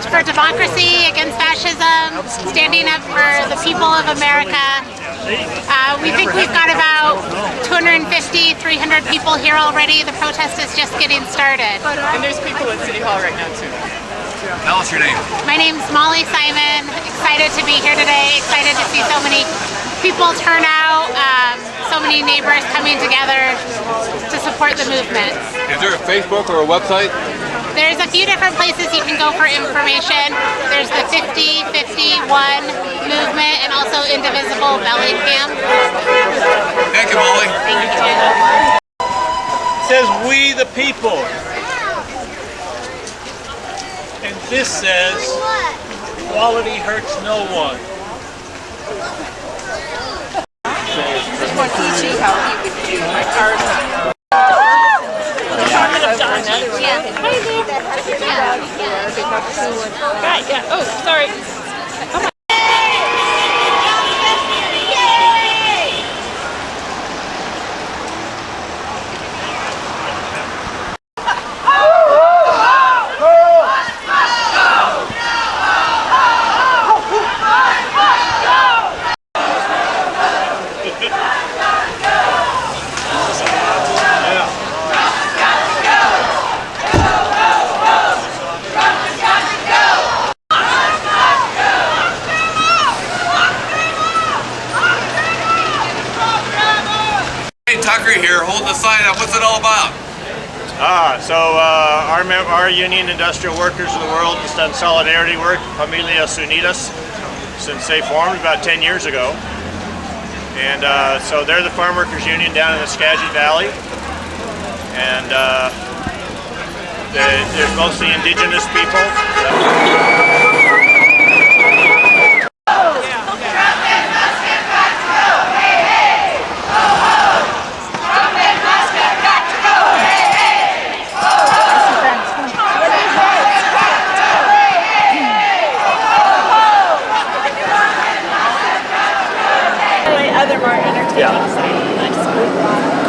for democracy, against fascism, standing up for the people of America. We think we've got about 250, 300 people here already. The protest is just getting started. And there's people at City Hall right now too. Tell us your name. My name's Molly Simon. Excited to be here today. Excited to see so many people turn out, so many neighbors coming together to support the movement. Is there a Facebook or a website? There's a few different places you can go for information. There's the 5051 movement and also Indivisible Bellingham. Thank you, Molly. Thank you. It says "We the people," and this says "Equality hurts no one." Just want to see how he would do my card. Right, yeah. Oh, sorry. Come on. Tucker here, holding the sign up. What's it all about? Our union, Industrial Workers of the World, has done solidarity work, Familias Unidas, since they formed about 10 years ago. And so they're the farm workers union down in the Skagit Valley. And they're mostly indigenous people.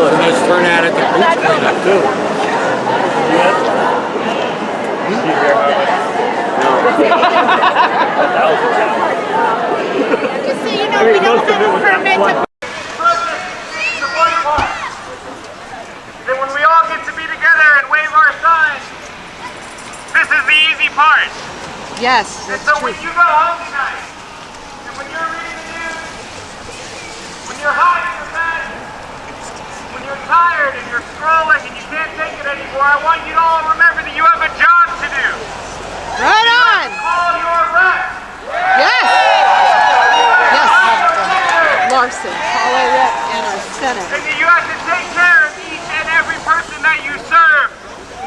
So nice turnout at the beach cleanup too. Just so you know, we don't have a permit to... That when we all get to be together and wave our signs, this is the easy part. Yes, And so when you go home tonight, and when you're reading the news, when you're hot in your bed, when you're tired and you're scrolling and you can't take it anymore, I want you to all remember that you have a job to do. right on. Call your rep. Yes. Yes. Larson, call our rep and our Senate. And that you have to take care of each and every person that you serve,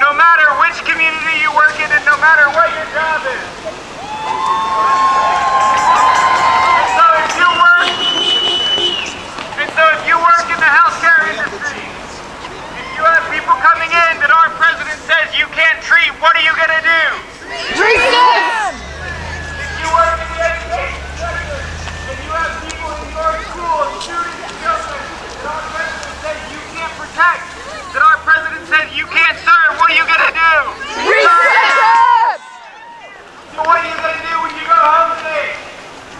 no matter which community you work in and no matter what your job is. And so if you work in the healthcare industry, if you have people coming in that our president says you can't treat, what are you going to do? Treat them. If you work in the education sector, and you have people in your school, students and children, that our president says you can't protect, that our president says you can't serve, what are you going to do? So what are you going to do when you go home today?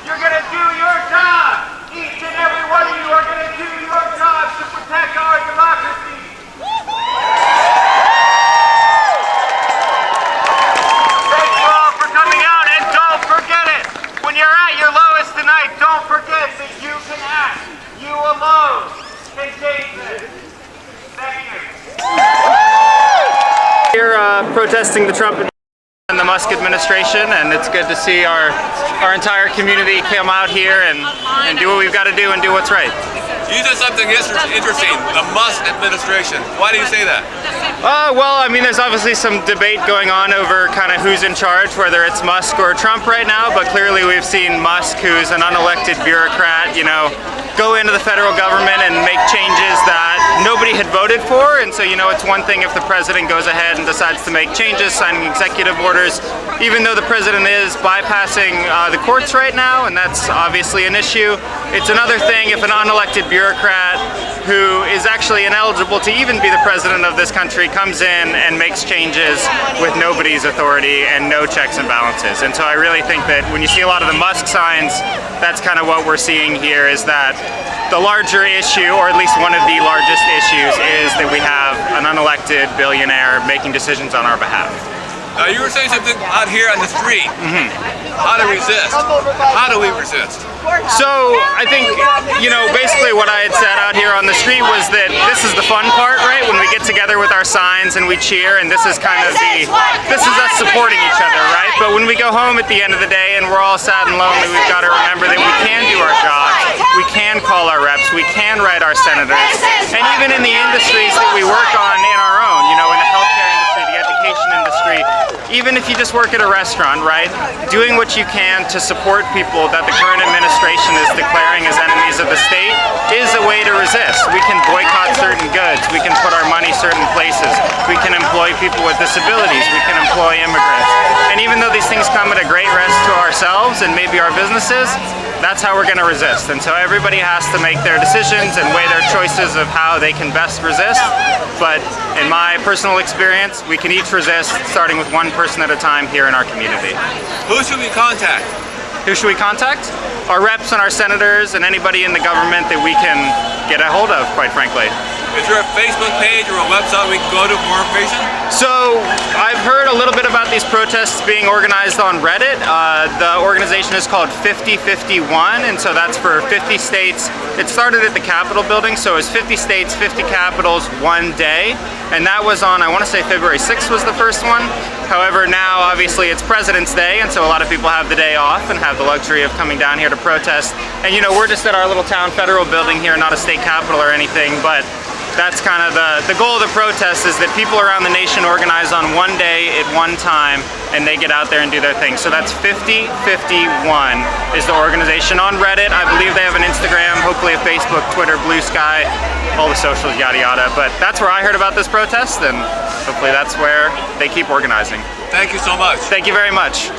You're going to do your job. Each and every one of you are going to do your jobs to protect our democracy. Thank you all for coming out, and don't forget it. When you're at your lowest tonight, don't forget that you can act. You alone can change this. Thank you. We're protesting the Trump and the Musk administration, and it's good to see our entire community come out here and do what we've got to do and do what's right. You said something interesting, the Musk administration. Why do you say that? Well, I mean, there's obviously some debate going on over kind of who's in charge, whether it's Musk or Trump right now, but clearly we've seen Musk, who's an unelected bureaucrat, you know, go into the federal government and make changes that nobody had voted for. And so, you know, it's one thing if the president goes ahead and decides to make changes, signing executive orders, even though the president is bypassing the courts right now, and that's obviously an issue. It's another thing if an unelected bureaucrat who is actually ineligible to even be the president of this country, comes in and makes changes with nobody's authority and no checks and balances. And so I really think that when you see a lot of the Musk signs, that's kind of what we're seeing here, is that the larger issue, or at least one of the largest issues, is that we have an unelected billionaire making decisions on our behalf. You were saying something out here on the street. How to resist? How do we resist? So I think, basically what I had said out here on the street was that this is the fun part, right? When we get together with our signs and we cheer, and this is kind of this is us supporting each other, right? But when we go home at the end of the day and we're all sad and lonely, we've got to remember that we can do our jobs, we can call our reps, we can write our senators, and even in the industries that we work on in our own, in the healthcare industry, the education industry, even if you just work at a restaurant, right? Doing what you can to support people that the current administration is declaring as enemies of the state is a way to resist. We can boycott certain goods, we can put our money certain places, we can employ people with disabilities, we can employ immigrants. And even though these things come at a great risk to ourselves and maybe our businesses, that's how we're going to resist. And so everybody has to make their decisions and weigh their choices of how they can best resist. But in my personal experience, we can each resist, starting with one person at a time here in our community. Who should we contact? Who should we contact? Our reps and our senators and anybody in the government that we can get a hold of, quite frankly. Is there a Facebook page or a website we can go to for more information? So I've heard a little bit about these protests being organized on Reddit. The organization is called 5051, and so that's for 50 states. It started at the Capitol building, so it was 50 states, 50 capitals, one day. And that was on, I want to say February 6th was the first one. However, now obviously it's President's Day, and so a lot of people have the day off and have the luxury of coming down here to protest. And we're just at our little town federal building here, not a state capitol or anything, but that's kind of the goal of the protest, is that people around the nation organize on one day at one time and they get out there and do their thing. So that's 5051 is the organization on Reddit. I believe they have an Instagram, hopefully a Facebook, Twitter, Blue Sky, all the socials, yada yada. But that's where I heard about this protest, and hopefully that's where they keep organizing. Thank you so much. Thank you very much.